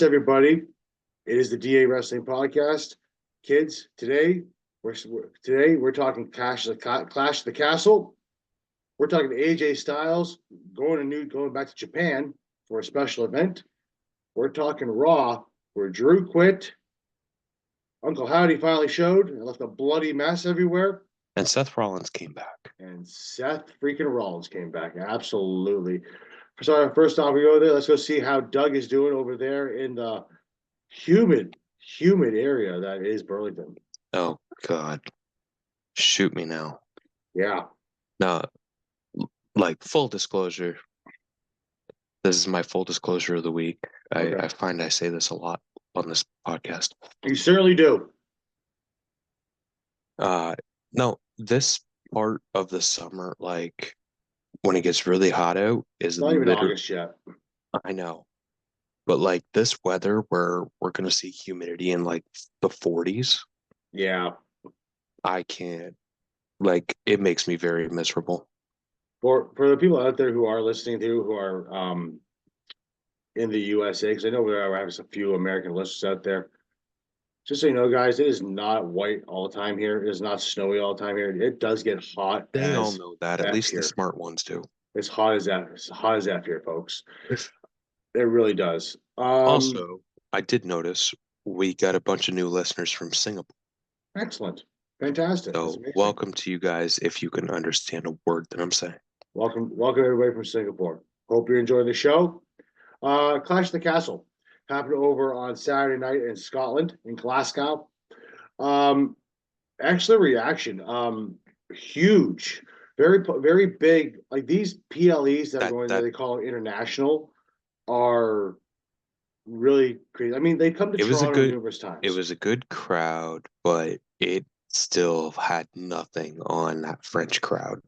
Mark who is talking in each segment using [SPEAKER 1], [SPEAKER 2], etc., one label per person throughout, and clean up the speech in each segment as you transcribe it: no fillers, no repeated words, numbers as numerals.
[SPEAKER 1] Everybody. It is the DA Wrestling Podcast. Kids, we're talking Clash of the Castle. We're talking AJ Styles going back to Japan for a special event. We're talking Raw, where Drew quit. Uncle Howdy finally showed and left a bloody mess everywhere.
[SPEAKER 2] And Seth Rollins came back.
[SPEAKER 1] And Seth freaking Rollins came back. Absolutely. So first off, we go there. Let's go see how Doug is doing over there in the humid area that is Burlington.
[SPEAKER 2] Oh God, shoot me now.
[SPEAKER 1] Yeah.
[SPEAKER 2] No, like full disclosure. This is my full disclosure of the week.
[SPEAKER 1] Okay.
[SPEAKER 2] I find I say this a lot on this podcast.
[SPEAKER 1] You certainly do.
[SPEAKER 2] No, this part of the summer, like when it gets really hot out, is
[SPEAKER 1] Not even August yet.
[SPEAKER 2] I know. But like this weather where we're gonna see humidity in like the 40s.
[SPEAKER 1] Yeah.
[SPEAKER 2] I can't, like, it makes me very miserable.
[SPEAKER 1] For the people out there who are listening to, who are in the USA, because I know we're having a few American listeners out there. Just so you know, guys, it is not white all the time here. It is not snowy all the time here. It does get hot.
[SPEAKER 2] They all know that. At least
[SPEAKER 1] here.
[SPEAKER 2] the smart ones do.
[SPEAKER 1] It's hot as that. It's hot as that here, folks. It really does.
[SPEAKER 2] Also, I did notice we got a bunch of new listeners from Singapore.
[SPEAKER 1] Excellent. Fantastic.
[SPEAKER 2] So welcome to you guys, if you can understand a word that I'm saying.
[SPEAKER 1] Welcome everybody from Singapore. Hope you're enjoying the show. Clash of the Castle happened over on Saturday night in Scotland, in Glasgow. Excellent reaction. Huge. Very big. Like these PLEs that are going there, they call it international, are really crazy. I mean, they come to Toronto numerous times.
[SPEAKER 2] It was a good crowd, but it still had nothing on that French crowd.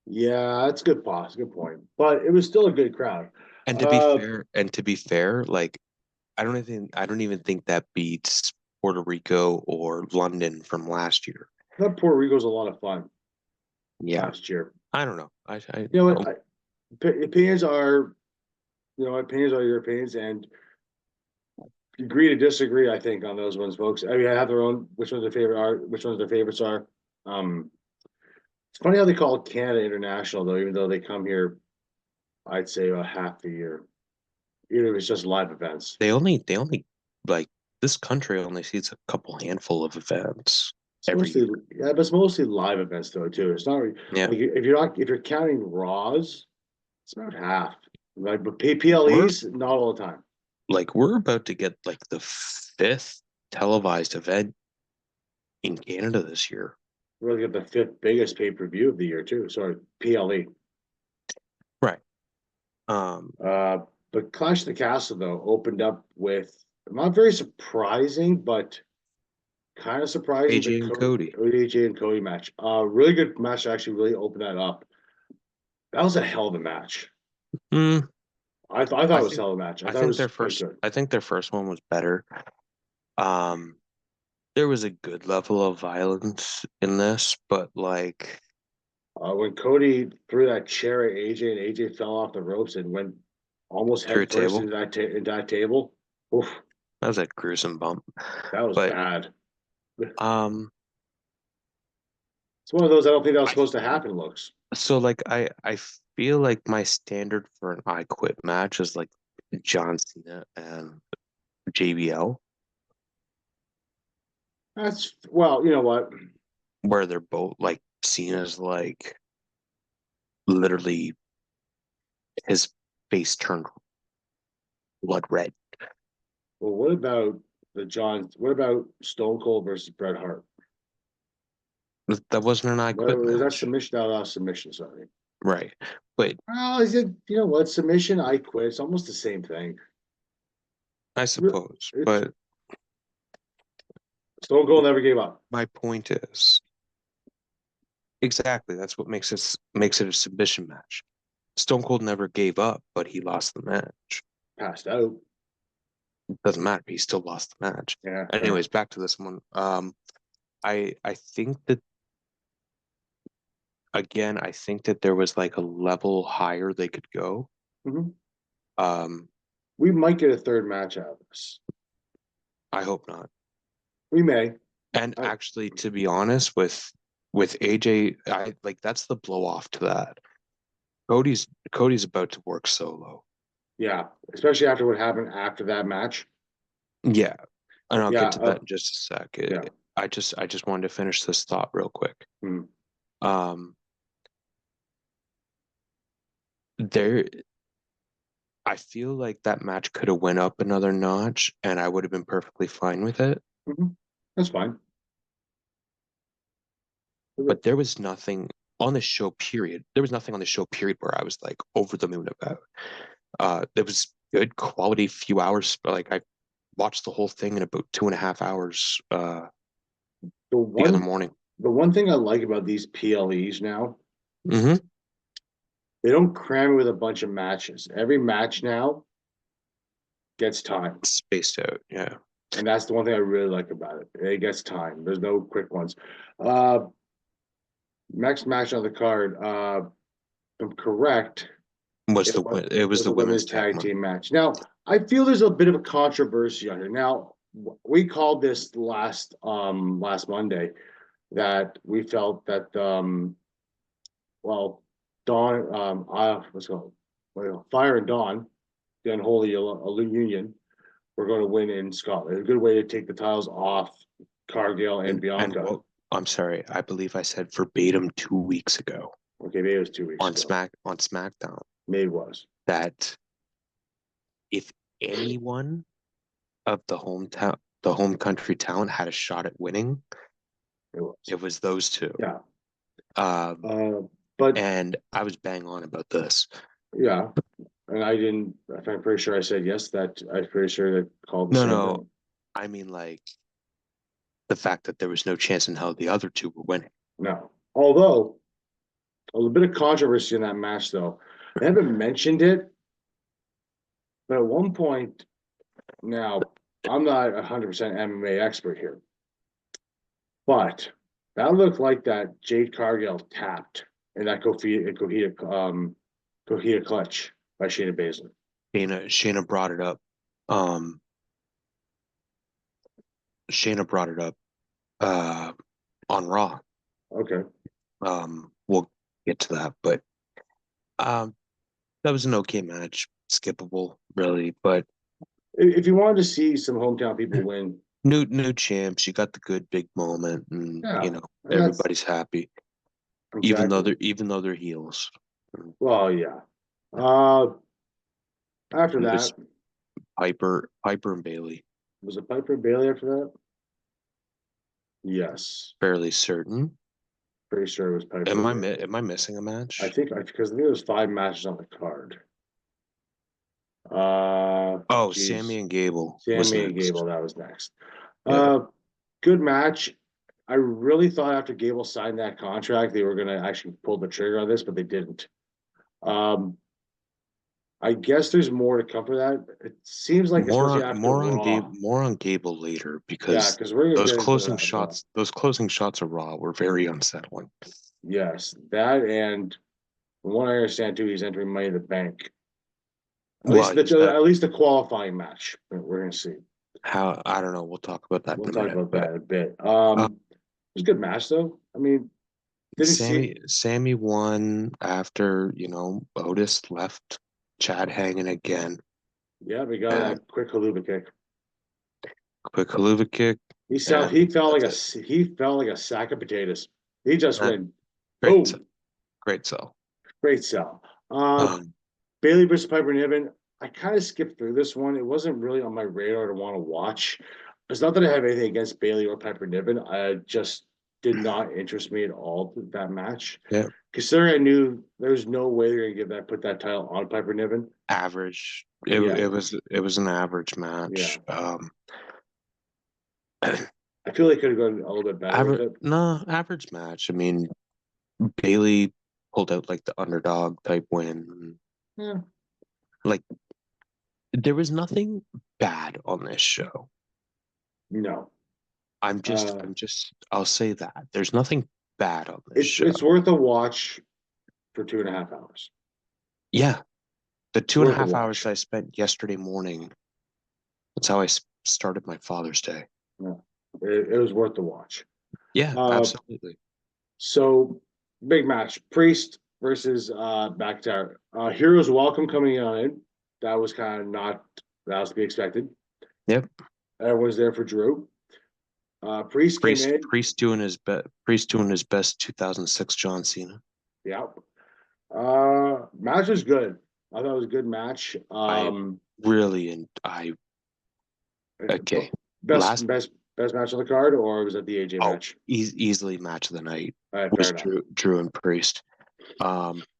[SPEAKER 1] Yeah, that's a good point. But it was still a good crowd.
[SPEAKER 2] And to be fair, like I don't even think that beats Puerto Rico or London from last year.
[SPEAKER 1] I thought Puerto Rico's a lot of fun.
[SPEAKER 2] Yeah,
[SPEAKER 1] last year.
[SPEAKER 2] I don't know.
[SPEAKER 1] You know what? Opinions are your opinions, and agree to disagree. I think on those ones, folks. I mean, I have their own. Which ones their favorites are. It's funny how they call Canada international, though, even though they come here, I'd say about half the year. Even if it's just live events.
[SPEAKER 2] They only like this country only sees a couple handful of events.
[SPEAKER 1] But it's mostly live events though too. It's not like if you're counting Raws, it's about half. Like, but PLEs not all the time.
[SPEAKER 2] Like we're about to get like the 5th televised event in Canada this year.
[SPEAKER 1] We're going to get the 5th biggest pay-per-view of the year too. Sorry, PLE.
[SPEAKER 2] Right.
[SPEAKER 1] But Clash of the Castle though opened up with not very surprising, but kind of surprising.
[SPEAKER 2] AJ and Cody.
[SPEAKER 1] AJ and Cody match. Really good match. Actually, really opened that up. That was a hell of a match. I thought it was a hell of a match.
[SPEAKER 2] I think their first one was better. There was a good level of violence in this, but like
[SPEAKER 1] when Cody threw that chair at AJ and AJ fell off the ropes and went almost head first into that table. Oof.
[SPEAKER 2] That was a gruesome bump.
[SPEAKER 1] That was bad.
[SPEAKER 2] It's
[SPEAKER 1] one of those I don't think that was supposed to happen, looks.
[SPEAKER 2] So like I feel like my standard for an I Quit match is like John Cena and JBL.
[SPEAKER 1] That's you know what?
[SPEAKER 2] Where they're both like Cena's like literally his face turned blood red.
[SPEAKER 1] Well, what about Stone Cold versus Bret Hart?
[SPEAKER 2] That wasn't an I Quit match.
[SPEAKER 1] That submission? That was submission, sorry.
[SPEAKER 2] Right. But
[SPEAKER 1] is it, you know what, submission, I Quit? It's almost the same thing.
[SPEAKER 2] I suppose. But
[SPEAKER 1] Stone Cold never gave up.
[SPEAKER 2] My point is exactly that's what makes it a submission match. Stone Cold never gave up, but he lost the match.
[SPEAKER 1] Passed out.
[SPEAKER 2] It doesn't matter. He still lost the match.
[SPEAKER 1] Yeah.
[SPEAKER 2] Anyways, back to this one. I think that again, there was like a level higher they could go.
[SPEAKER 1] Mm-hmm. we might get a third match out of this.
[SPEAKER 2] I hope not.
[SPEAKER 1] We may.
[SPEAKER 2] And actually, to be honest, with AJ, I like that's the blow off to that. Cody's about to work solo.
[SPEAKER 1] Yeah, especially after what happened after that match.
[SPEAKER 2] Yeah, and I'll
[SPEAKER 1] Yeah,
[SPEAKER 2] get to that in just a sec.
[SPEAKER 1] yeah.
[SPEAKER 2] I just wanted to finish this thought real quick.
[SPEAKER 1] Hmm.
[SPEAKER 2] There, I feel like that match could have went up another notch, and I would have been perfectly fine with it.
[SPEAKER 1] Hmm. That's fine.
[SPEAKER 2] But there was nothing on the show, period. There was nothing on the show, period, where I was like over the moon about. There was good quality few hours. Like I watched the whole thing in about 2.5 hours
[SPEAKER 1] The
[SPEAKER 2] the other
[SPEAKER 1] one,
[SPEAKER 2] morning.
[SPEAKER 1] the one thing I like about these PLEs now,
[SPEAKER 2] Mm-hmm.
[SPEAKER 1] they don't cram it with a bunch of matches. Every match now gets time.
[SPEAKER 2] Spaced out, yeah.
[SPEAKER 1] And that's the one thing I really like about it. It gets time. There's no quick ones. Uh Next match on the card, if I'm correct. It
[SPEAKER 2] It was
[SPEAKER 1] was
[SPEAKER 2] the
[SPEAKER 1] a women's
[SPEAKER 2] women's
[SPEAKER 1] tag
[SPEAKER 2] match.
[SPEAKER 1] team match. Now, I feel there's a bit of a controversy on here. Now, we called this last Monday that we felt that well, Dawn what's it called? Well, Fire and Dawn, the unholy union, we're going to win in Scotland. A good way to take the titles off Cargill and Bianca.
[SPEAKER 2] Well, I'm sorry, I believe I said verbatim 2 weeks ago
[SPEAKER 1] Okay, maybe it was 2 weeks ago.
[SPEAKER 2] on SmackDown
[SPEAKER 1] Maybe it was.
[SPEAKER 2] that if anyone of the home country talent had a shot at winning,
[SPEAKER 1] It was.
[SPEAKER 2] it was those two.
[SPEAKER 1] Yeah.
[SPEAKER 2] Um,
[SPEAKER 1] But
[SPEAKER 2] and I was bang on about this.
[SPEAKER 1] yeah, and I didn't. I'm pretty sure I said yes. That I'm pretty sure they called the
[SPEAKER 2] No,
[SPEAKER 1] same
[SPEAKER 2] no,
[SPEAKER 1] thing.
[SPEAKER 2] I mean like the fact that there was no chance in hell the other two were winning.
[SPEAKER 1] No, although a little bit of controversy in that match, though. They haven't mentioned it, but at one point, now I'm not 100% MMA expert here, but that looked like that Jade Cargill tapped in that Cohita clutch by Shayna Baszler.
[SPEAKER 2] Shayna brought it up. Um, Shayna brought it up on Raw.
[SPEAKER 1] Okay.
[SPEAKER 2] We'll get to that, but um, that was an okay match, skippable, really. But
[SPEAKER 1] If you wanted to see some hometown people win,
[SPEAKER 2] new champs, you got the good big moment, and
[SPEAKER 1] yeah, and that's
[SPEAKER 2] everybody's happy,
[SPEAKER 1] exactly.
[SPEAKER 2] even though they're heels.
[SPEAKER 1] Well, yeah. Uh, After
[SPEAKER 2] It
[SPEAKER 1] that,
[SPEAKER 2] was Piper and Bailey,
[SPEAKER 1] was it Piper Bailey after that? Yes,
[SPEAKER 2] fairly certain.
[SPEAKER 1] pretty sure it was Piper Bailey.
[SPEAKER 2] Am I missing a
[SPEAKER 1] I
[SPEAKER 2] match?
[SPEAKER 1] think because I think there was 5 matches on the card.
[SPEAKER 2] Oh,
[SPEAKER 1] Geez,
[SPEAKER 2] Sammy and Gable was
[SPEAKER 1] Sammy and
[SPEAKER 2] next.
[SPEAKER 1] Gable, that was next.
[SPEAKER 2] Yeah,
[SPEAKER 1] Good match. I really thought after Gable signed that contract, they were gonna actually pull the trigger on this, but they didn't. Um, I guess there's more to come for that. It seems like especially after Raw.
[SPEAKER 2] More on Gable later
[SPEAKER 1] Yeah,
[SPEAKER 2] because
[SPEAKER 1] because we're gonna get into that as well.
[SPEAKER 2] those closing shots of Raw were very unsettling.
[SPEAKER 1] Yes, that and from what I understand too, he's entering Money in the Bank.
[SPEAKER 2] Well, he's got
[SPEAKER 1] At least the qualifying match. We're gonna see.
[SPEAKER 2] how I don't know. We'll talk about that
[SPEAKER 1] We'll
[SPEAKER 2] in a
[SPEAKER 1] talk
[SPEAKER 2] minute.
[SPEAKER 1] about
[SPEAKER 2] But
[SPEAKER 1] that in a bit.
[SPEAKER 2] uh,
[SPEAKER 1] It was a good match though. I mean, didn't see.
[SPEAKER 2] Sammy won after Otis left Chad hanging again.
[SPEAKER 1] Yeah, we got
[SPEAKER 2] And
[SPEAKER 1] that quick haluva kick.
[SPEAKER 2] quick haluva kick, and
[SPEAKER 1] He felt like
[SPEAKER 2] that's it.
[SPEAKER 1] he felt like a sack of potatoes. He just
[SPEAKER 2] That
[SPEAKER 1] went
[SPEAKER 2] great,
[SPEAKER 1] boom,
[SPEAKER 2] great sell.
[SPEAKER 1] great sell. Uh,
[SPEAKER 2] Um,
[SPEAKER 1] Bailey versus Piper Niven. I kind of skipped through this one. It wasn't really on my radar to want to watch. It's not that I have anything against Bailey or Piper Niven. I just did not interest me at all that match.
[SPEAKER 2] yeah,
[SPEAKER 1] Considering I knew there's no way they're gonna put that title on Piper Niven.
[SPEAKER 2] average.
[SPEAKER 1] Yeah,
[SPEAKER 2] It was an average
[SPEAKER 1] yeah.
[SPEAKER 2] match.
[SPEAKER 1] I feel they could have gone a little bit better with
[SPEAKER 2] Average,
[SPEAKER 1] it.
[SPEAKER 2] no, average match. I mean, Bailey pulled out like the underdog type win.
[SPEAKER 1] Yeah.
[SPEAKER 2] Like there was nothing bad on this show.
[SPEAKER 1] No.
[SPEAKER 2] I'll say that. There's nothing bad on this show.
[SPEAKER 1] It's worth a watch for 2.5 hours.
[SPEAKER 2] Yeah. The two and a
[SPEAKER 1] Worth the
[SPEAKER 2] half hours
[SPEAKER 1] watch.
[SPEAKER 2] I spent yesterday morning, that's how I started my Father's Day.
[SPEAKER 1] Yeah. It was worth the watch.
[SPEAKER 2] Yeah,
[SPEAKER 1] Uh,
[SPEAKER 2] absolutely.
[SPEAKER 1] so big match. Priest versus McIntyre. Heroes Welcome coming on in. That was kind of not that was to be expected.
[SPEAKER 2] Yep.
[SPEAKER 1] Everyone's there for Drew. Priest came in.
[SPEAKER 2] Priest doing his best 2006 John Cena.
[SPEAKER 1] Yeah. Match was good. I thought it was a good match.
[SPEAKER 2] I really and I okay.
[SPEAKER 1] Best
[SPEAKER 2] Last
[SPEAKER 1] best match on the card, or was it the AJ match?
[SPEAKER 2] easily match of the night
[SPEAKER 1] All right, fair
[SPEAKER 2] was
[SPEAKER 1] enough.
[SPEAKER 2] Drew and Priest.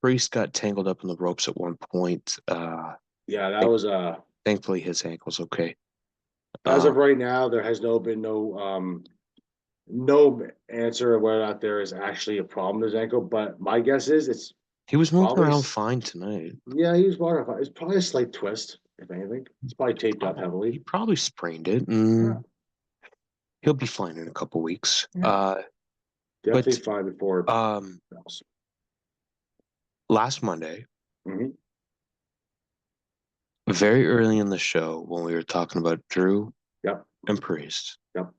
[SPEAKER 2] Priest got tangled up in the ropes at one point.
[SPEAKER 1] Yeah, that was
[SPEAKER 2] Thankfully his ankle's okay.
[SPEAKER 1] as of right now, there has been no answer of whether or not there is actually a problem with his ankle. But my guess is it's
[SPEAKER 2] He was moving
[SPEAKER 1] probably
[SPEAKER 2] around fine tonight.
[SPEAKER 1] yeah, he was modified. It's probably a slight twist, if anything. It's probably taped up heavily.
[SPEAKER 2] He probably sprained it.
[SPEAKER 1] Yeah.
[SPEAKER 2] He'll be fine in a couple weeks.
[SPEAKER 1] Yeah. Definitely
[SPEAKER 2] But
[SPEAKER 1] fine before
[SPEAKER 2] last Monday,
[SPEAKER 1] mm-hmm.
[SPEAKER 2] very early in the show, when we were talking about Drew
[SPEAKER 1] Yep.
[SPEAKER 2] and Priest,
[SPEAKER 1] Yep.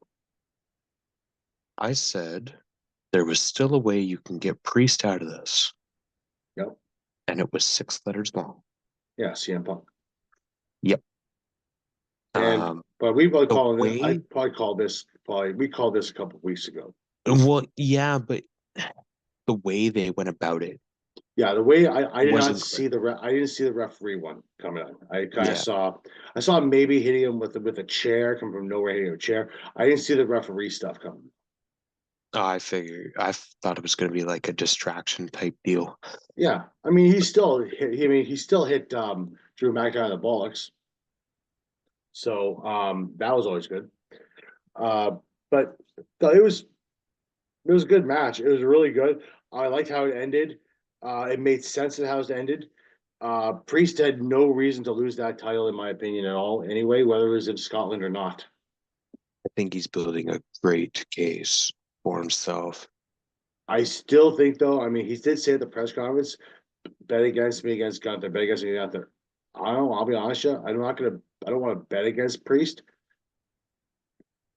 [SPEAKER 2] I said there was still a way you can get Priest out of this.
[SPEAKER 1] Yep.
[SPEAKER 2] And it was 6 letters long.
[SPEAKER 1] Yeah, CM Punk.
[SPEAKER 2] Yep.
[SPEAKER 1] And but we probably called it. I probably called this. We called this a couple of weeks ago.
[SPEAKER 2] Well, yeah, but the way they went about it.
[SPEAKER 1] Yeah, the way I did not see I didn't see the referee one coming on. I kind of saw him maybe hitting him with a chair, come from nowhere hitting a chair. I didn't see the referee stuff coming.
[SPEAKER 2] I thought it was going to be like a distraction type deal.
[SPEAKER 1] Yeah, I mean he still hit Drew McIntyre in the bollocks. So that was always good. But it was a good match. It was really good. I liked how it ended. It made sense of how it ended. Priest had no reason to lose that title, in my opinion, at all. Anyway, whether it was in Scotland or not.
[SPEAKER 2] I think he's building a great case for himself.
[SPEAKER 1] I still think, though. I mean, he did say at the press conference, "Bet against me against Gunther. Bet against me Gunther." I don't. I'll be honest, with you. I'm not gonna. I don't want to bet against Priest,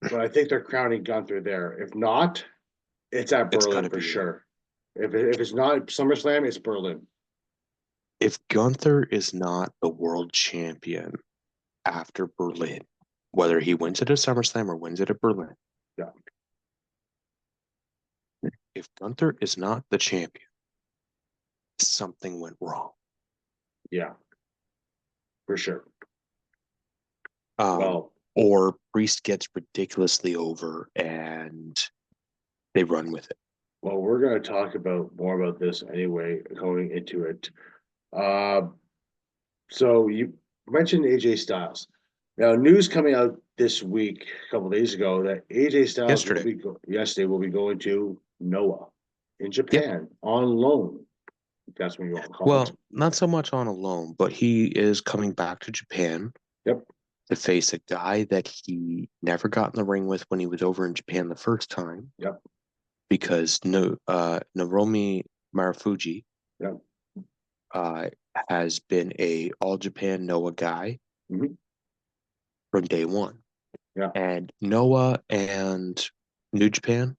[SPEAKER 1] but I think they're crowning Gunther there. If not, it's at Berlin for sure. If it's not SummerSlam, it's Berlin.
[SPEAKER 2] If Gunther is not the world champion after Berlin, whether he wins it at SummerSlam or wins it at Berlin,
[SPEAKER 1] yeah.
[SPEAKER 2] If Gunther is not the champion, something went wrong.
[SPEAKER 1] Yeah, for sure.
[SPEAKER 2] Or Priest gets ridiculously over and they run with it.
[SPEAKER 1] Well, we're going to talk more about this anyway, going into it. So you mentioned AJ Styles. Now, news coming out this week, a couple days ago, that AJ Styles will be going to Noah in Japan on loan. That's what you want to call it.
[SPEAKER 2] Well, not so much on a loan, but he is coming back to Japan.
[SPEAKER 1] Yep.
[SPEAKER 2] To face a guy that he never got in the ring with when he was over in Japan the first time.
[SPEAKER 1] Yep.
[SPEAKER 2] Because Naomi Marufuji has been a All Japan Noah guy from day one.
[SPEAKER 1] Yeah.
[SPEAKER 2] And Noah and New Japan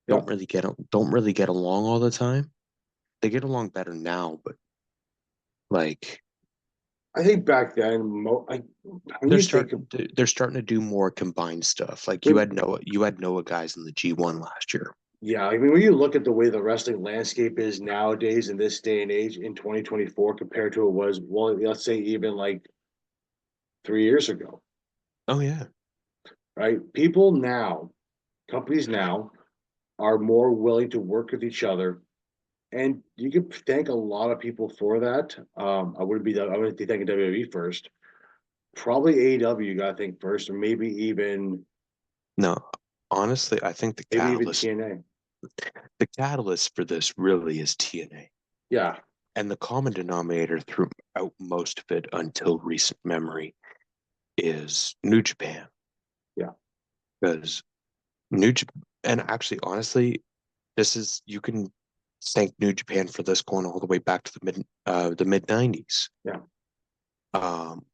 [SPEAKER 2] don't really get along all the time. They get along better now, but like
[SPEAKER 1] I think back then,
[SPEAKER 2] they're starting to do more combined stuff. Like you had Noah guys in the G1 last year.
[SPEAKER 1] Yeah, I mean, when you look at the way the wrestling landscape is nowadays in this day and age in 2024 compared to it was, well, let's say even like 3 years ago.
[SPEAKER 2] Oh yeah.
[SPEAKER 1] Right? People now, companies now are more willing to work with each other. And you can thank a lot of people for that. I wouldn't be thanking WWE first. Probably AEW you gotta think first, or maybe even
[SPEAKER 2] no. Honestly, I think the catalyst for this really is TNA.
[SPEAKER 1] Yeah.
[SPEAKER 2] And the common denominator throughout most of it until recent memory is New Japan.
[SPEAKER 1] Yeah.
[SPEAKER 2] Because and actually, honestly, you can thank New Japan for this going all the way back to the mid '90s.
[SPEAKER 1] Yeah.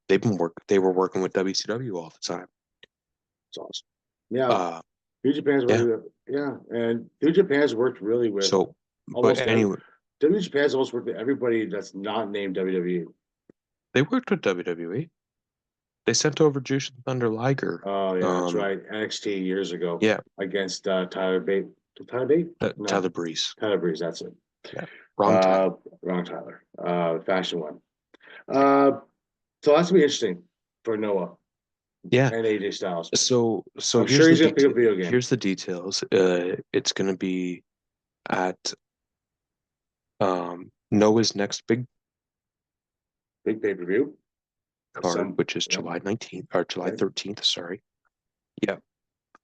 [SPEAKER 2] They were working with WCW all the time.
[SPEAKER 1] It's awesome. Yeah.
[SPEAKER 2] Uh,
[SPEAKER 1] New Japan's worked, yeah, and New Japan's worked really with
[SPEAKER 2] so, but
[SPEAKER 1] almost
[SPEAKER 2] anyway,
[SPEAKER 1] New Japan's almost worked with everybody that's not named WWE.
[SPEAKER 2] they worked with WWE. They sent over Jushin Thunder Liger.
[SPEAKER 1] Oh yeah, that's right. NXT years ago.
[SPEAKER 2] Yeah,
[SPEAKER 1] Against Tyler Bate. Tyler Bate? No,
[SPEAKER 2] Tyler Breeze.
[SPEAKER 1] Tyler Breeze. That's it.
[SPEAKER 2] Yeah, wrong Tyler.
[SPEAKER 1] Wrong Tyler. Fashion one. So that's gonna be interesting for Noah.
[SPEAKER 2] Yeah,
[SPEAKER 1] and AJ Styles.
[SPEAKER 2] So
[SPEAKER 1] I'm
[SPEAKER 2] here's
[SPEAKER 1] sure he's
[SPEAKER 2] the
[SPEAKER 1] gonna pick up video game.
[SPEAKER 2] Here's the details. It's gonna be at Noah's next big
[SPEAKER 1] pay-per-view
[SPEAKER 2] card, which is July 19th or July 13th. Sorry. Yeah,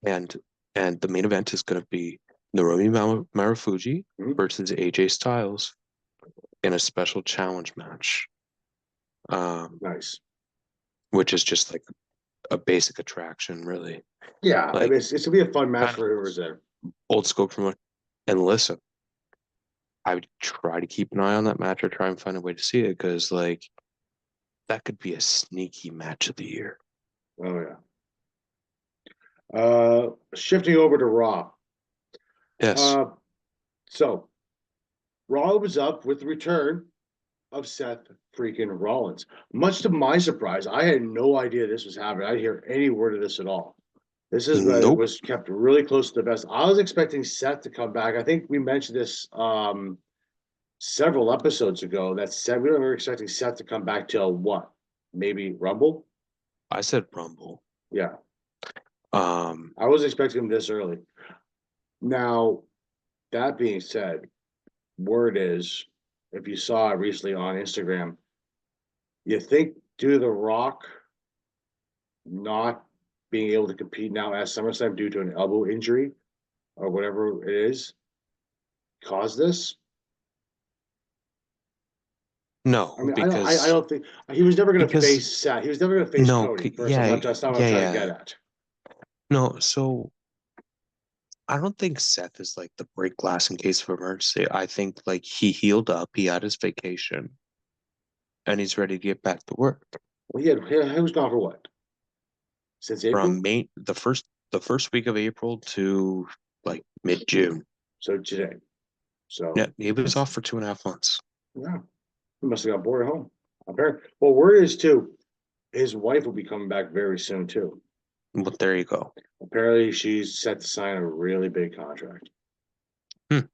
[SPEAKER 2] and the main event is gonna be Naomi Marufuji versus AJ Styles in a special challenge match.
[SPEAKER 1] Nice.
[SPEAKER 2] Which is just like a basic attraction, really.
[SPEAKER 1] Yeah, like, I mean, it's gonna be a fun match for whoever's there.
[SPEAKER 2] Old school promotion. And listen, I would try to keep an eye on that match or try and find a way to see it because, like, that could be a sneaky match of the year.
[SPEAKER 1] Oh yeah. Shifting over to Raw.
[SPEAKER 2] Yes.
[SPEAKER 1] So Raw opens up with the return of Seth freaking Rollins. Much to my surprise, I had no idea this was happening. I didn't hear any word of this at all. This is was kept really close to the best. I was expecting Seth to come back. I think we mentioned this several episodes ago. That Seth, we were expecting Seth to come back till what? Maybe Rumble?
[SPEAKER 2] I said Rumble.
[SPEAKER 1] Yeah. I was expecting him this early. Now, that being said, word is, if you saw it recently on Instagram, you think due to The Rock not being able to compete now at SummerSlam due to an elbow injury or whatever it is, caused this?
[SPEAKER 2] No,
[SPEAKER 1] I mean,
[SPEAKER 2] because
[SPEAKER 1] I don't think he was never going to face Seth. He was never going to face Cody. That's not what I'm trying to get at.
[SPEAKER 2] No, so I don't think Seth is like the break glass in case of emergency. I think like he healed up, he had his vacation, and he's ready to get back to work.
[SPEAKER 1] Well, he was gone for what? Since April?
[SPEAKER 2] From May, the first week of April to like mid-June.
[SPEAKER 1] So today. So
[SPEAKER 2] yeah, he was off for 2.5 months.
[SPEAKER 1] Yeah, he must have got bored at home. Apparently, well, word is too, his wife will be coming back very soon too.
[SPEAKER 2] But there you go.
[SPEAKER 1] Apparently, she's set to sign a really big contract.
[SPEAKER 2] I'm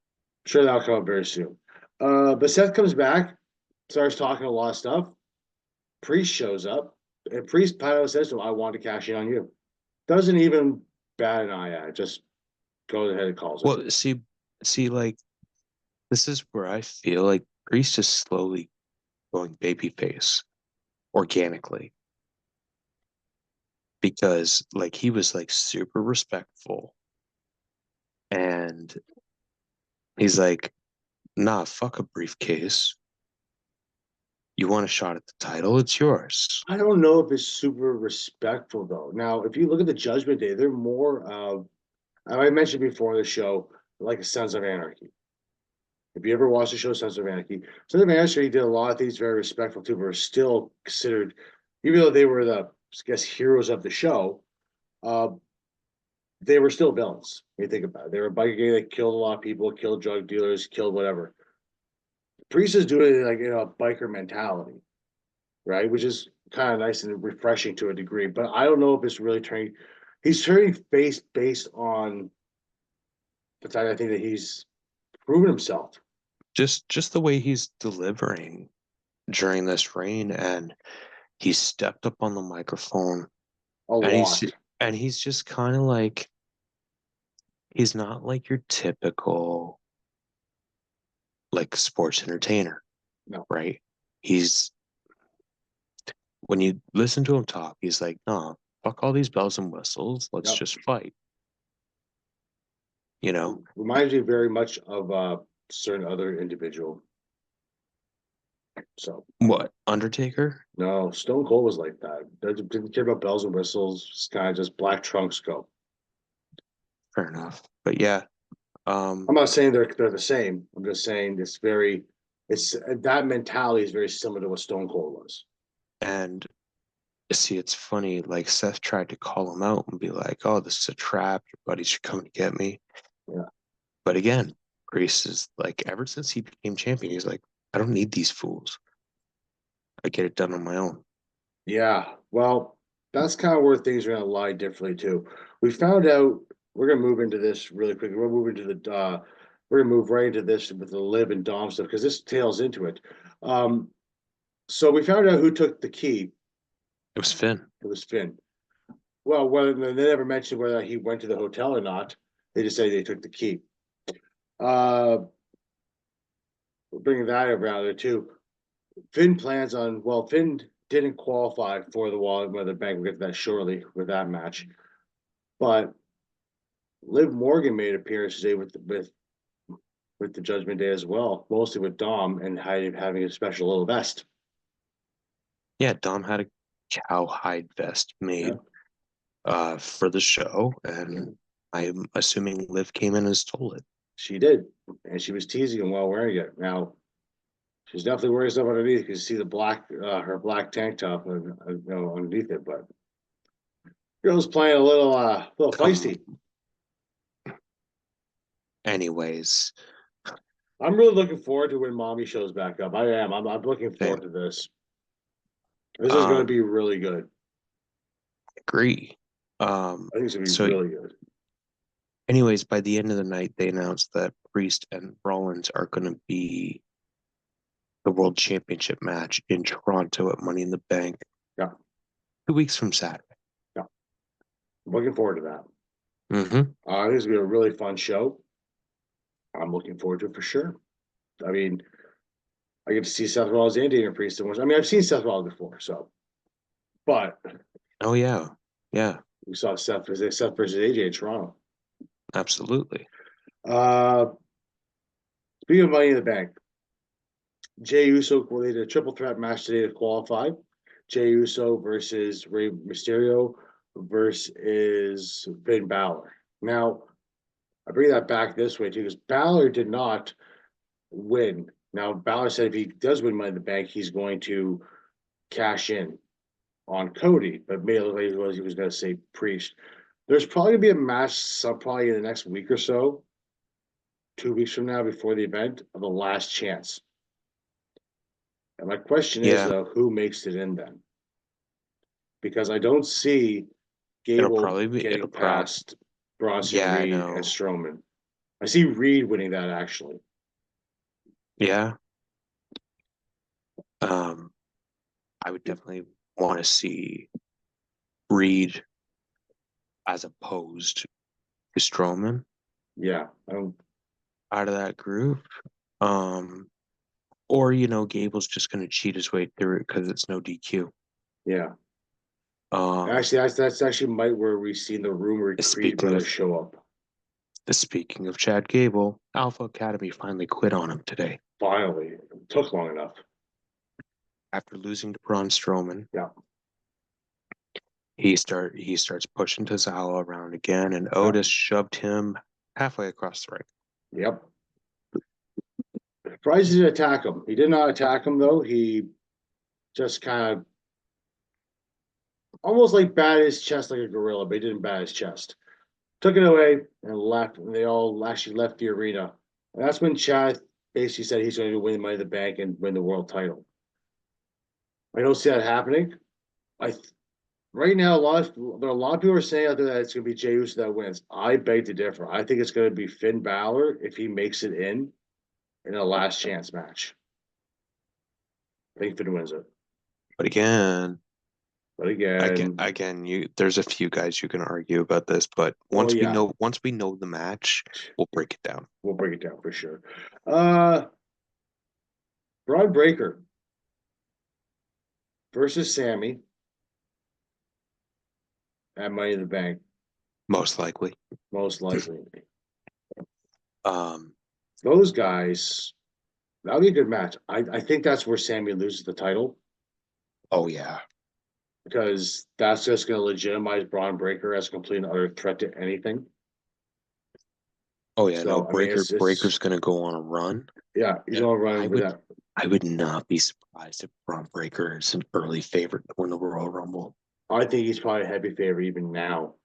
[SPEAKER 1] sure that'll come up very soon. But Seth comes back, starts talking a lot of stuff. Priest shows up, and Priest Pilot says to him, "I want to cash in on you." Doesn't even bat an eye at it. Just goes ahead and calls it.
[SPEAKER 2] Well, see, like this is where I feel like Priest is slowly going babyface organically. Because like he was like super respectful and he's like, nah, fuck a briefcase. You want a shot at the title? It's yours.
[SPEAKER 1] I don't know if it's super respectful though. Now, if you look at the Judgment Day, they're more of, I mentioned before the show, like a Sons of Anarchy. If you ever watched the show Sons of Anarchy, Sons of Anarchy did a lot of things very respectful too, but are still considered, even though they were the, I guess, heroes of the show, they were still villains. When you think about it, they were a biker gang that killed a lot of people, killed drug dealers, killed whatever. Priest is doing it like in a biker mentality, right? Which is kind of nice and refreshing to a degree. But I don't know if it's really turning. He's turning face based on the fact I think that he's proven himself.
[SPEAKER 2] Just the way he's delivering during this reign, and he stepped up on the microphone
[SPEAKER 1] A lot.
[SPEAKER 2] And he's just kind of like, he's not like your typical like sports entertainer.
[SPEAKER 1] No.
[SPEAKER 2] Right? He's, when you listen to him talk, he's like, no, fuck all these bells and whistles. Let's just fight. You know?
[SPEAKER 1] Reminds me very much of a certain other individual. So
[SPEAKER 2] what? Undertaker?
[SPEAKER 1] No, Stone Cold was like that. Didn't care about bells and whistles. Just kind of just black trunks go.
[SPEAKER 2] Fair enough. But yeah,
[SPEAKER 1] I'm not saying they're the same. I'm just saying it's that mentality is very similar to what Stone Cold was.
[SPEAKER 2] And see, it's funny, like Seth tried to call him out and be like, "Oh, this is a trap. Your buddies are coming to get me."
[SPEAKER 1] Yeah.
[SPEAKER 2] But again, Priest is like, ever since he became champion, he's like, I don't need these fools. I get it done on my own.
[SPEAKER 1] Yeah. Well, that's kind of where things are gonna lie differently too. We found out we're gonna move into this really quickly. We're moving to we're gonna move right into this with the Liv and Dom stuff because this tails into it. Um, so we found out who took the key.
[SPEAKER 2] It was Finn.
[SPEAKER 1] It was Finn. Well, whether they never mentioned whether he went to the hotel or not. They just say they took the key. Uh, bringing that around there too. Finn plans on, well, Finn didn't qualify for the Wallet Weather Bank. We'll get to that shortly with that match. But Liv Morgan made appearances today with the Judgment Day as well, mostly with Dom and having a special little vest.
[SPEAKER 2] Yeah, Dom had a cowhide vest made for the show, and I'm assuming Liv came in and stole it.
[SPEAKER 1] She did, and she was teasing him while wearing it. Now she's definitely wearing stuff underneath because you see the black, her black tank top, underneath it. But girl's playing a little feisty.
[SPEAKER 2] Anyways,
[SPEAKER 1] I'm really looking forward to when Mommy shows back up. I am. I'm looking forward
[SPEAKER 2] same.
[SPEAKER 1] to this. This is going to be really good.
[SPEAKER 2] Agree.
[SPEAKER 1] I think it's going to
[SPEAKER 2] So
[SPEAKER 1] be really good.
[SPEAKER 2] anyways, by the end of the night, they announced that Priest and Rollins are going to be the World Championship match in Toronto at Money in the Bank.
[SPEAKER 1] Yeah.
[SPEAKER 2] 2 weeks from Saturday.
[SPEAKER 1] Yeah. I'm looking forward to that.
[SPEAKER 2] Mm-hmm.
[SPEAKER 1] I think it's going to be a really fun show. I'm looking forward to it for sure. I mean, I get to see Seth Rollins and Damian Priest so much. I mean, I've seen Seth Rollins before, so. But
[SPEAKER 2] Oh yeah, yeah,
[SPEAKER 1] we saw Seth versus AJ in Toronto.
[SPEAKER 2] absolutely.
[SPEAKER 1] Uh, Speaking of Money in the Bank, Jey Uso, well, they did a triple threat match today to qualify. Jey Uso versus Rey Mysterio versus Finn Balor. Now, I bring that back this way too, because Balor did not win. Now, Balor said if he does win Money in the Bank, he's going to cash in on Cody, but made it look like he was going to say Priest. There's probably going to be a match, probably in the next week or so, 2 weeks from now before the event, of the last chance. And my question is,
[SPEAKER 2] Yeah,
[SPEAKER 1] though, who makes it in then? Because I don't see Gable getting past Bronson
[SPEAKER 2] yeah, I
[SPEAKER 1] Reed and
[SPEAKER 2] know.
[SPEAKER 1] Strowman. I see Reed winning that actually.
[SPEAKER 2] Yeah. I would definitely want to see Reed as opposed to Strowman
[SPEAKER 1] Yeah, I don't.
[SPEAKER 2] out of that group. Um, or Gable's just going to cheat his way through it because it's no DQ.
[SPEAKER 1] Yeah,
[SPEAKER 2] Um,
[SPEAKER 1] actually, that's actually might where we've seen the rumored Creed
[SPEAKER 2] speaking
[SPEAKER 1] brothers
[SPEAKER 2] of
[SPEAKER 1] show up.
[SPEAKER 2] speaking of Chad Gable, Alpha Academy finally quit on him today
[SPEAKER 1] Finally, it took long enough.
[SPEAKER 2] after losing to Braun Strowman.
[SPEAKER 1] Yeah,
[SPEAKER 2] He starts pushing Tozawa around again, and Otis shoved him halfway across the ring.
[SPEAKER 1] yep. Surprised he didn't attack him. He did not attack him though. He just kind of almost like batted his chest like a gorilla, but he didn't bat his chest. Took it away and left, and they all actually left the arena. And that's when Chad basically said he's going to win Money in the Bank and win the world title. I don't see that happening. I right now there are a lot of people are saying out there that it's going to be Jey Uso that wins. I beg to differ. I think it's going to be Finn Balor if he makes it in a last chance match. I think Finn wins it.
[SPEAKER 2] But again,
[SPEAKER 1] But again,
[SPEAKER 2] there's a few guys you can argue about this, but
[SPEAKER 1] well, yeah,
[SPEAKER 2] once we know the match, we'll break it down.
[SPEAKER 1] we'll break it down for sure. Braun Breaker versus Sammy at Money in the Bank,
[SPEAKER 2] Most likely.
[SPEAKER 1] most likely.
[SPEAKER 2] Um,
[SPEAKER 1] Those guys, that'll be a good match. I think that's where Sammy loses the title
[SPEAKER 2] oh yeah.
[SPEAKER 1] because that's just going to legitimize Braun Breaker as a complete and utter threat to anything.
[SPEAKER 2] Oh yeah, no,
[SPEAKER 1] So I mean,
[SPEAKER 2] Breaker's gonna go on a run.
[SPEAKER 1] yeah, he's
[SPEAKER 2] And
[SPEAKER 1] gonna
[SPEAKER 2] I
[SPEAKER 1] run with
[SPEAKER 2] would
[SPEAKER 1] that.
[SPEAKER 2] I would not be surprised if Braun Breaker is an early favorite to win the Royal Rumble.
[SPEAKER 1] I think he's probably a heavy favorite even now.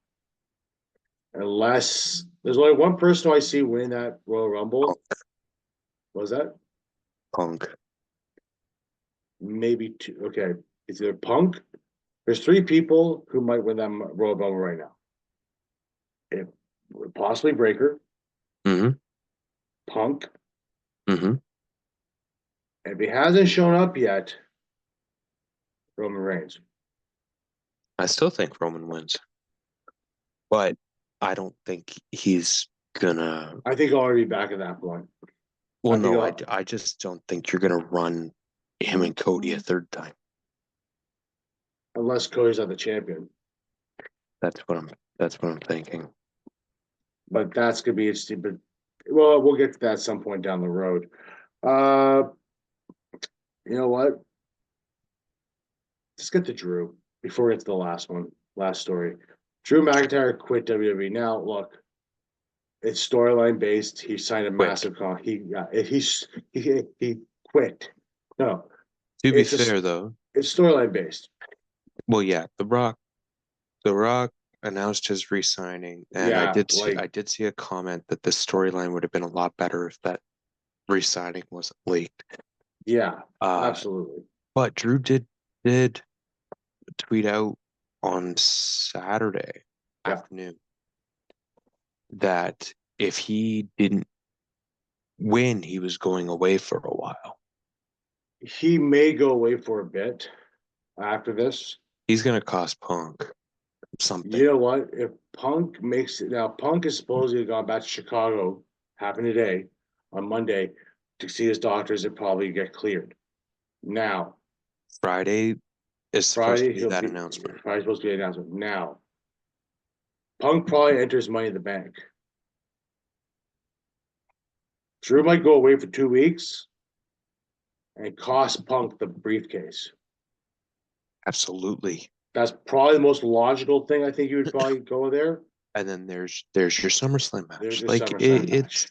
[SPEAKER 1] Unless there's only one person I see win that Royal Rumble.
[SPEAKER 2] Punk,
[SPEAKER 1] Was that?
[SPEAKER 2] Punk.
[SPEAKER 1] Maybe two. Okay. It's either Punk. There's three people who might win that Royal Rumble right now. If possibly Breaker,
[SPEAKER 2] Mm-hmm.
[SPEAKER 1] Punk.
[SPEAKER 2] Mm-hmm.
[SPEAKER 1] If he hasn't shown up yet, Roman Reigns.
[SPEAKER 2] I still think Roman wins, but I don't think he's gonna.
[SPEAKER 1] I think I'll already be back at that point.
[SPEAKER 2] Well,
[SPEAKER 1] I think
[SPEAKER 2] no,
[SPEAKER 1] I'll,
[SPEAKER 2] I just don't think you're gonna run him and Cody a third time.
[SPEAKER 1] unless Cody's not the champion.
[SPEAKER 2] That's what I'm thinking.
[SPEAKER 1] But that's gonna be interesting. But well, we'll get to that at some point down the road. Uh, you know what? Let's get to Drew before we get to the last story. Drew McIntyre quit WWE. Now, look, it's storyline based. He signed a
[SPEAKER 2] Quit.
[SPEAKER 1] massive con. He quit. No,
[SPEAKER 2] To be
[SPEAKER 1] it's
[SPEAKER 2] fair, though,
[SPEAKER 1] it's storyline based.
[SPEAKER 2] well, yeah, The Rock announced his re-signing, and
[SPEAKER 1] Yeah, like
[SPEAKER 2] I did see a comment that this storyline would have been a lot better if that re-signing wasn't leaked.
[SPEAKER 1] yeah,
[SPEAKER 2] Uh,
[SPEAKER 1] absolutely.
[SPEAKER 2] but Drew did tweet out on Saturday
[SPEAKER 1] Yeah,
[SPEAKER 2] afternoon that if he didn't win, he was going away for a while.
[SPEAKER 1] he may go away for a bit after this.
[SPEAKER 2] He's gonna cost Punk
[SPEAKER 1] You
[SPEAKER 2] something.
[SPEAKER 1] know what? If Punk makes it now, Punk is supposedly gone back to Chicago. Happened today on Monday to see his doctors and probably get cleared. Now,
[SPEAKER 2] Friday is supposed to
[SPEAKER 1] Friday
[SPEAKER 2] be
[SPEAKER 1] he'll
[SPEAKER 2] that
[SPEAKER 1] be
[SPEAKER 2] announcement.
[SPEAKER 1] Friday's supposed to be an announcement. Now, Punk probably enters Money in the Bank. Drew might go away for 2 weeks and cost Punk the briefcase.
[SPEAKER 2] Absolutely.
[SPEAKER 1] That's probably the most logical thing. I think you would probably go there.
[SPEAKER 2] And then there's your SummerSlam
[SPEAKER 1] There's
[SPEAKER 2] match.
[SPEAKER 1] your
[SPEAKER 2] Like
[SPEAKER 1] SummerSlam
[SPEAKER 2] it's
[SPEAKER 1] match.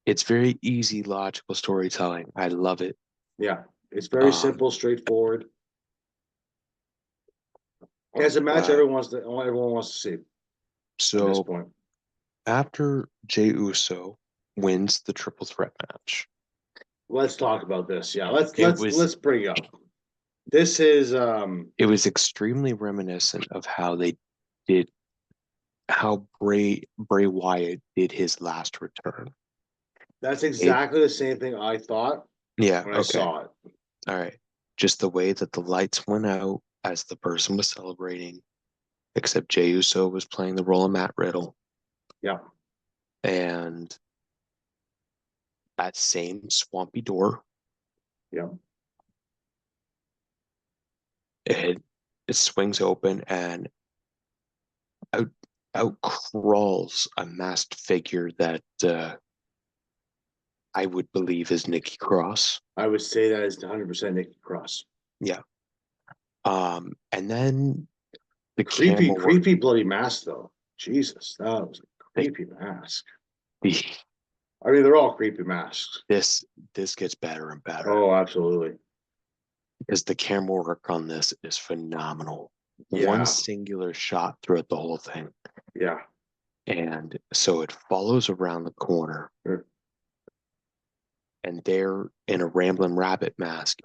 [SPEAKER 2] it's very easy, logical storytelling. I love it.
[SPEAKER 1] Yeah, it's very
[SPEAKER 2] Um,
[SPEAKER 1] simple, straightforward. And it's a match
[SPEAKER 2] but
[SPEAKER 1] everyone wants to see at this
[SPEAKER 2] so
[SPEAKER 1] point.
[SPEAKER 2] after Jey Uso wins the triple threat match,
[SPEAKER 1] Let's talk about this. Yeah, let's
[SPEAKER 2] it
[SPEAKER 1] let's
[SPEAKER 2] was
[SPEAKER 1] let's bring up. This is
[SPEAKER 2] it was extremely reminiscent of did how Bray Wyatt did his last return.
[SPEAKER 1] that's
[SPEAKER 2] It
[SPEAKER 1] exactly the same thing I thought
[SPEAKER 2] Yeah,
[SPEAKER 1] when I
[SPEAKER 2] okay.
[SPEAKER 1] saw it.
[SPEAKER 2] All right. Just the way that the lights went out as the person was celebrating, except Jey Uso was playing the role of Matt Riddle.
[SPEAKER 1] Yeah,
[SPEAKER 2] And that same swampy door,
[SPEAKER 1] yeah,
[SPEAKER 2] it it swings open and out out crawls a masked figure that I would believe is Nikki Cross.
[SPEAKER 1] I would say that is 100% Nikki Cross.
[SPEAKER 2] Yeah. And then the
[SPEAKER 1] Creepy,
[SPEAKER 2] camera work
[SPEAKER 1] creepy, bloody mask though. Jesus, that was a
[SPEAKER 2] the,
[SPEAKER 1] creepy mask.
[SPEAKER 2] the
[SPEAKER 1] I mean, they're all creepy masks.
[SPEAKER 2] this gets better and better
[SPEAKER 1] Oh, absolutely.
[SPEAKER 2] because the camera work on this is phenomenal. One
[SPEAKER 1] Yeah,
[SPEAKER 2] singular shot throughout the whole thing.
[SPEAKER 1] yeah.
[SPEAKER 2] And so it follows around the corner,
[SPEAKER 1] Sure.
[SPEAKER 2] and there in a Ramblin' Rabbit mask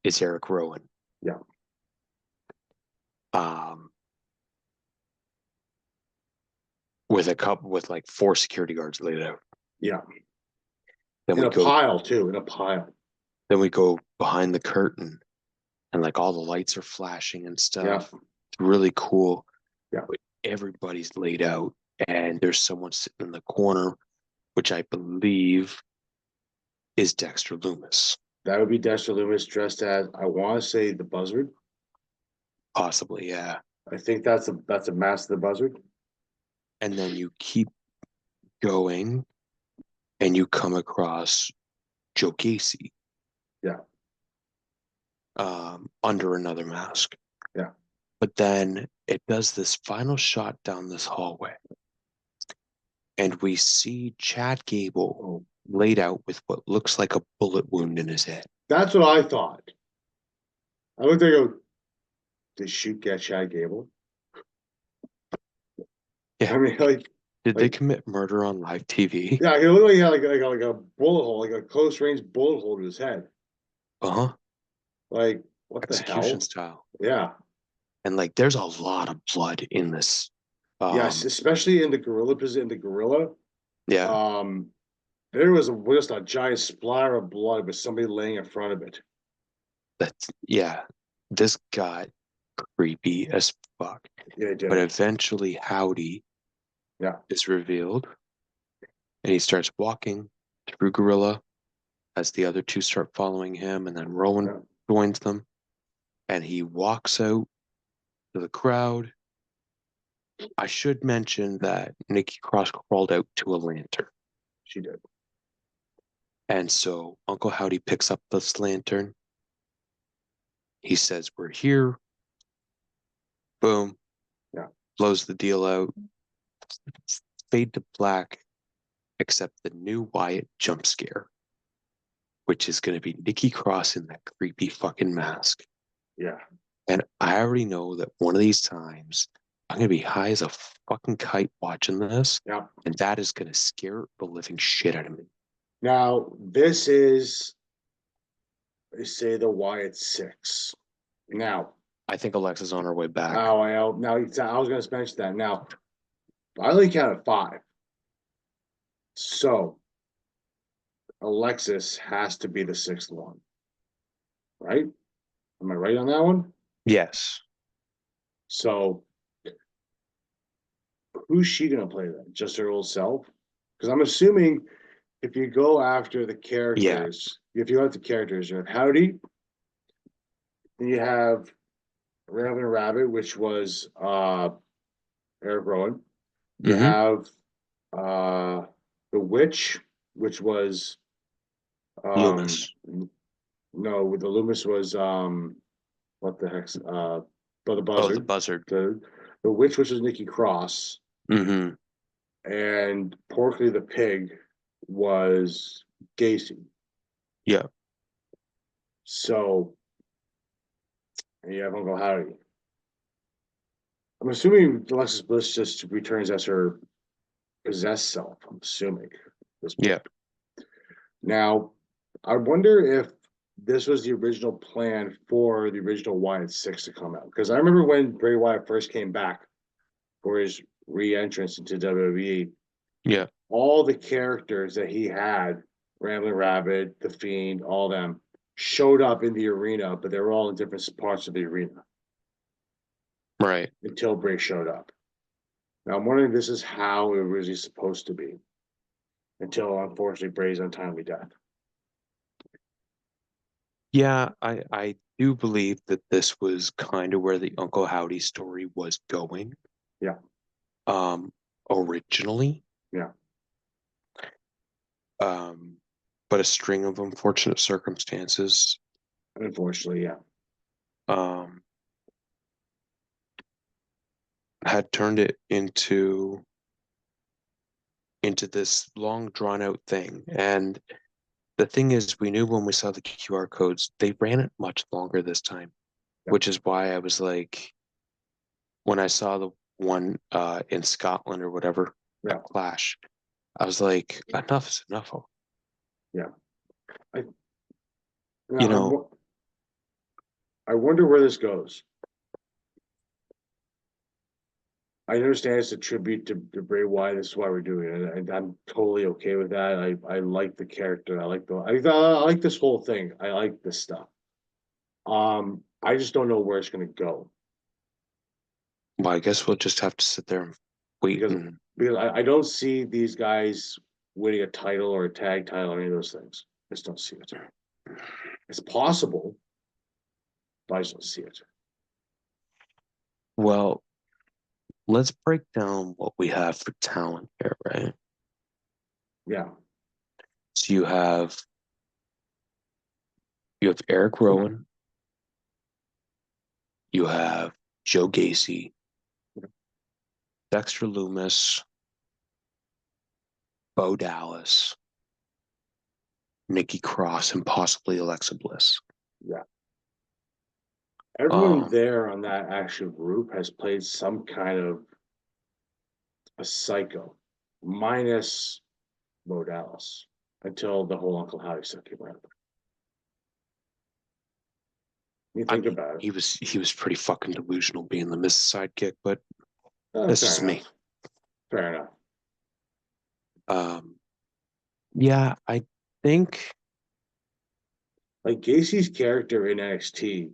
[SPEAKER 2] is Eric Rowan.
[SPEAKER 1] Yeah,
[SPEAKER 2] Um, with like 4 security guards laid out.
[SPEAKER 1] yeah.
[SPEAKER 2] Then
[SPEAKER 1] In
[SPEAKER 2] we
[SPEAKER 1] a
[SPEAKER 2] go
[SPEAKER 1] pile too. In a pile.
[SPEAKER 2] then we go behind the curtain and like all the lights are flashing and
[SPEAKER 1] Yeah,
[SPEAKER 2] stuff. It's really cool.
[SPEAKER 1] yeah.
[SPEAKER 2] But everybody's laid out and there's someone sitting in the corner, which I believe is Dexter Loomis.
[SPEAKER 1] That would be Dexter Loomis dressed as I want to say the Buzzard.
[SPEAKER 2] Possibly, yeah.
[SPEAKER 1] I think that's a mask of the Buzzard.
[SPEAKER 2] And then you keep going and you come across Joe Gacy
[SPEAKER 1] Yeah,
[SPEAKER 2] under another mask.
[SPEAKER 1] yeah,
[SPEAKER 2] But then it does this final shot down this hallway. and we see Chad Gable laid out with what looks like a bullet wound in his head.
[SPEAKER 1] That's what I thought. I looked there and go, did shoot get Chad Gable?
[SPEAKER 2] Yeah.
[SPEAKER 1] I mean,
[SPEAKER 2] did they commit murder on live TV?
[SPEAKER 1] Yeah, he literally had like a bullet hole, like a close range bullet hole to his head.
[SPEAKER 2] Uh-huh.
[SPEAKER 1] Like, what the
[SPEAKER 2] Execution
[SPEAKER 1] hell?
[SPEAKER 2] style.
[SPEAKER 1] Yeah.
[SPEAKER 2] And like there's a lot of blood in this.
[SPEAKER 1] Yes, especially in the gorilla position, the gorilla.
[SPEAKER 2] Yeah.
[SPEAKER 1] There was just a giant splatter of blood with somebody laying in front of it.
[SPEAKER 2] This got creepy as fuck.
[SPEAKER 1] Yeah, it did.
[SPEAKER 2] But eventually Howdy is revealed. And he starts walking through Gorilla as the other two start following him, and then Rowan joins them. And he walks out to the crowd. I should mention that Nikki Cross crawled out to a lantern.
[SPEAKER 1] She did.
[SPEAKER 2] And so Uncle Howdy picks up this lantern. He says, "We're here." Boom.
[SPEAKER 1] Yeah.
[SPEAKER 2] Blows the deal out. Fade to black, except the new Wyatt jump scare, which is going to be Nikki Cross in that creepy fucking mask.
[SPEAKER 1] Yeah.
[SPEAKER 2] And I already know that one of these times I'm going to be high as a fucking kite watching this.
[SPEAKER 1] Yeah.
[SPEAKER 2] And that is going to scare the living shit out of me.
[SPEAKER 1] Now, this is, they say, the Wyatt 6. Now,
[SPEAKER 2] I think Alexa's on her way back.
[SPEAKER 1] now I was going to mention that. Now, I only counted 5. So, Alexis has to be the 6th one. Right? Am I right on that one?
[SPEAKER 2] Yes.
[SPEAKER 1] So, who's she going to play then? Just her old self? Because I'm assuming if you go after the characters, if you go after the characters, you have Howdy, then you have Raven Rabbit, which was Eric Rowan. You have the Witch, which was
[SPEAKER 2] Loomis.
[SPEAKER 1] No, the Loomis was what the heck's the Buzzard.
[SPEAKER 2] Oh, the Buzzard.
[SPEAKER 1] The Witch, which was Nikki Cross.
[SPEAKER 2] Mm-hmm.
[SPEAKER 1] And Porky the Pig was Gacy.
[SPEAKER 2] Yeah.
[SPEAKER 1] So and you have Uncle Howdy. I'm assuming Alexis Bliss just returns as her possessed self. I'm assuming.
[SPEAKER 2] Yeah.
[SPEAKER 1] Now, I wonder if this was the original plan for the original Wyatt 6 to come out. Because I remember when Bray Wyatt first came back for his re-entrance into WWE.
[SPEAKER 2] Yeah.
[SPEAKER 1] All the characters that he had, Rambling Rabbit, The Fiend, all them, showed up in the arena, but they were all in different parts of the arena.
[SPEAKER 2] Right.
[SPEAKER 1] Until Bray showed up. Now, I'm wondering if this is how it was supposed to be. Until, unfortunately, Bray's untimely death.
[SPEAKER 2] Yeah, I do believe that this was kind of where the Uncle Howdy story was going.
[SPEAKER 1] Yeah.
[SPEAKER 2] Originally.
[SPEAKER 1] Yeah.
[SPEAKER 2] But a string of unfortunate circumstances.
[SPEAKER 1] Unfortunately, yeah.
[SPEAKER 2] Had turned it into this long drawn out thing. And the thing is, we knew when we saw the QR codes, they ran it much longer this time, which is why I was like, when I saw the one in Scotland or whatever, Clash, I was like, enough is enough.
[SPEAKER 1] Yeah. I wonder where this goes. I understand it's a tribute to Bray Wyatt. This is why we're doing it, and I'm totally okay with that. I like the character. I like this whole thing. I like this stuff. I just don't know where it's going to go.
[SPEAKER 2] Well, I guess we'll just have to sit there and wait.
[SPEAKER 1] Because I don't see these guys winning a title or a tag title or any of those things. I just don't see it. It's possible, but I just don't see it.
[SPEAKER 2] Well, let's break down what we have for talent here, right?
[SPEAKER 1] Yeah.
[SPEAKER 2] So you have Eric Rowan, you have Joe Gacy, Dexter Loomis, Bo Dallas, Nikki Cross, and possibly Alexa Bliss.
[SPEAKER 1] Yeah. Everyone
[SPEAKER 2] Um,
[SPEAKER 1] there on that actual group has played some kind of a psycho, minus Bo Dallas, until the whole Uncle Howdy stuff came around. You
[SPEAKER 2] I
[SPEAKER 1] think
[SPEAKER 2] mean,
[SPEAKER 1] about it.
[SPEAKER 2] he was pretty fucking delusional being the Miss Sidekick, but that's
[SPEAKER 1] Fair
[SPEAKER 2] just me.
[SPEAKER 1] enough. Fair enough.
[SPEAKER 2] Yeah, I think
[SPEAKER 1] Like Gacy's character in NXT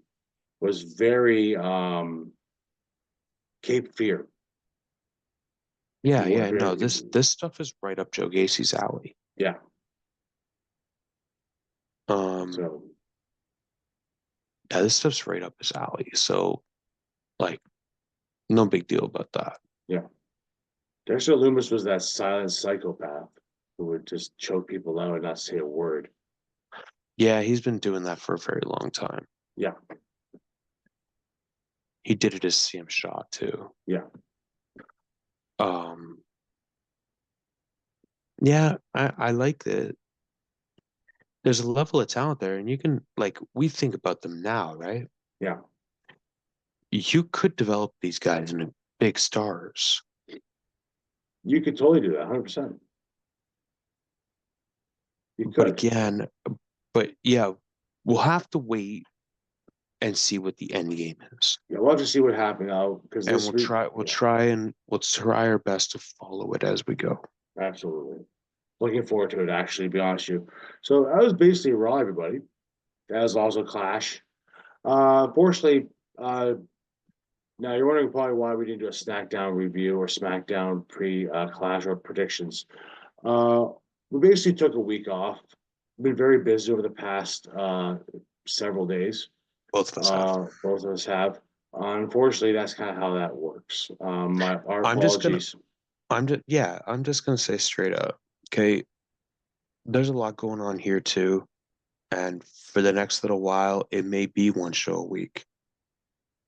[SPEAKER 1] was very Cape Fear.
[SPEAKER 2] yeah, no, this stuff is right up Joe Gacy's alley.
[SPEAKER 1] Yeah.
[SPEAKER 2] Um,
[SPEAKER 1] So
[SPEAKER 2] yeah, this stuff's right up his alley. So, like, no big deal about that.
[SPEAKER 1] yeah. Dexter Loomis was that silent psychopath who would just choke people out and not say a word.
[SPEAKER 2] Yeah, he's been doing that for a very long time.
[SPEAKER 1] Yeah.
[SPEAKER 2] He did it as CM Shaw too.
[SPEAKER 1] Yeah.
[SPEAKER 2] Um, yeah, I like that. There's a level of talent there, and you can like we think about them now, right?
[SPEAKER 1] Yeah.
[SPEAKER 2] You could develop these guys into big stars,
[SPEAKER 1] You could totally do that, 100%. You
[SPEAKER 2] but
[SPEAKER 1] could.
[SPEAKER 2] again, but yeah, we'll have to wait and see what the end game is.
[SPEAKER 1] Yeah, we'll have to see what happened now because
[SPEAKER 2] And
[SPEAKER 1] this week, yeah,
[SPEAKER 2] we'll try our best to follow it as we go.
[SPEAKER 1] absolutely. Looking forward to it, actually, to be honest with you. So that was basically Raw, everybody. That was also Clash. Unfortunately, now you're wondering probably why we didn't do a SmackDown review or SmackDown pre Clash or predictions. Uh, we basically took a week off. Been very busy over the past several days.
[SPEAKER 2] Both of us have.
[SPEAKER 1] Both of us have. Unfortunately, that's kind of how that works. Our
[SPEAKER 2] I'm just gonna
[SPEAKER 1] apologies.
[SPEAKER 2] I'm just gonna say straight up, okay, there's a lot going on here too. And for the next little while, it may be one show a week.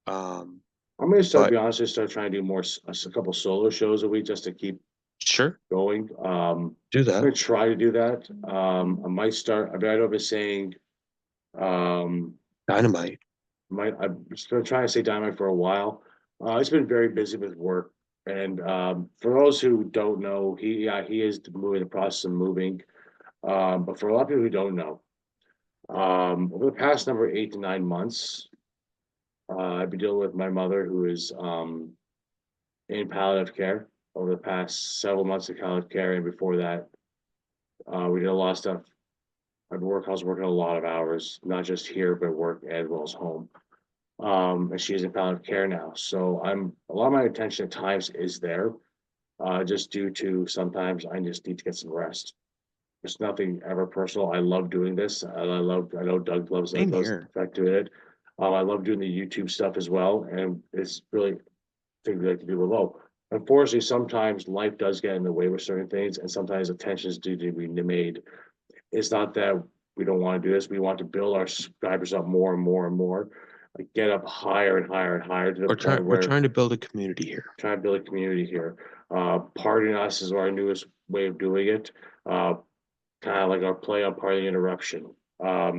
[SPEAKER 2] Um,
[SPEAKER 1] I'm gonna start, to
[SPEAKER 2] but
[SPEAKER 1] be honest, just start trying to do more, a couple solo shows a week just to keep
[SPEAKER 2] sure,
[SPEAKER 1] going.
[SPEAKER 2] do
[SPEAKER 1] I'm
[SPEAKER 2] that.
[SPEAKER 1] gonna try to do that. I might start. I know I've been saying, um,
[SPEAKER 2] Dynamite.
[SPEAKER 1] I'm just gonna try to say Dynamite for a while. It's been very busy with work, and for those who don't know, he is moving the process of moving. But for a lot of people who don't know, over the past number 8 to 9 months, I've been dealing with my mother who is in palliative care over the past several months of palliative care, and before that, we did a lot of stuff. I was working a lot of hours, not just here, but work as well as home. And she's in palliative care now. So a lot of my attention at times is there, just due to sometimes I just need to get some rest. It's nothing ever personal. I love doing this. I know Doug loves
[SPEAKER 2] Same
[SPEAKER 1] loves the
[SPEAKER 2] here.
[SPEAKER 1] fact doing it. I love doing the YouTube stuff as well. And it's really things we like to do below. Unfortunately, sometimes life does get in the way with certain things, and sometimes attentions do need to be made. It's not that we don't want to do this. We want to build our subscribers up more and more and more, like get up higher and higher and higher to the point
[SPEAKER 2] We're
[SPEAKER 1] where
[SPEAKER 2] trying to build a community here.
[SPEAKER 1] trying to build a community here. Parting us is our newest way of doing it. Kind of like our play on part of the interruption. I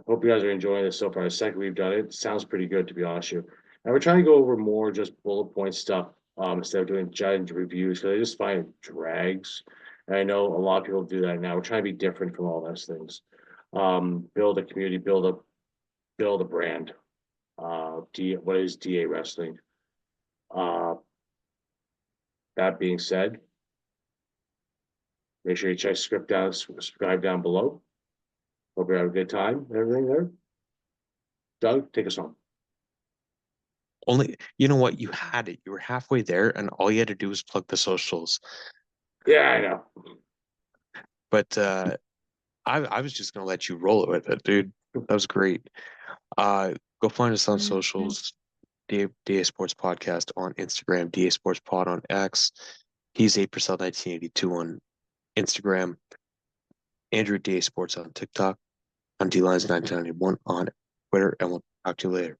[SPEAKER 1] hope you guys are enjoying this so far. The second we've done it, sounds pretty good to be honest with you. And we're trying to go over more just bullet point stuff instead of doing giant reviews because I just find it drags. And I know a lot of people do that now. We're trying to be different from all those things. Build a community, build a brand. What is DA wrestling? Uh, that being said, make sure you check script down, subscribe down below. Hope you have a good time. Everything there. Doug, take us home.
[SPEAKER 2] Only, you know what? You had it. You were halfway there, and all you had to do was plug the socials.
[SPEAKER 1] Yeah, I know.
[SPEAKER 2] But I was just gonna let you roll it with it, dude. That was great. Go find us on socials. DA Sports Podcast on Instagram, DA Sports Pod on X. He's 8% 1982 on Instagram. Andrew DA Sports on TikTok. I'm D Lines 1991 on Twitter, and we'll talk to you later.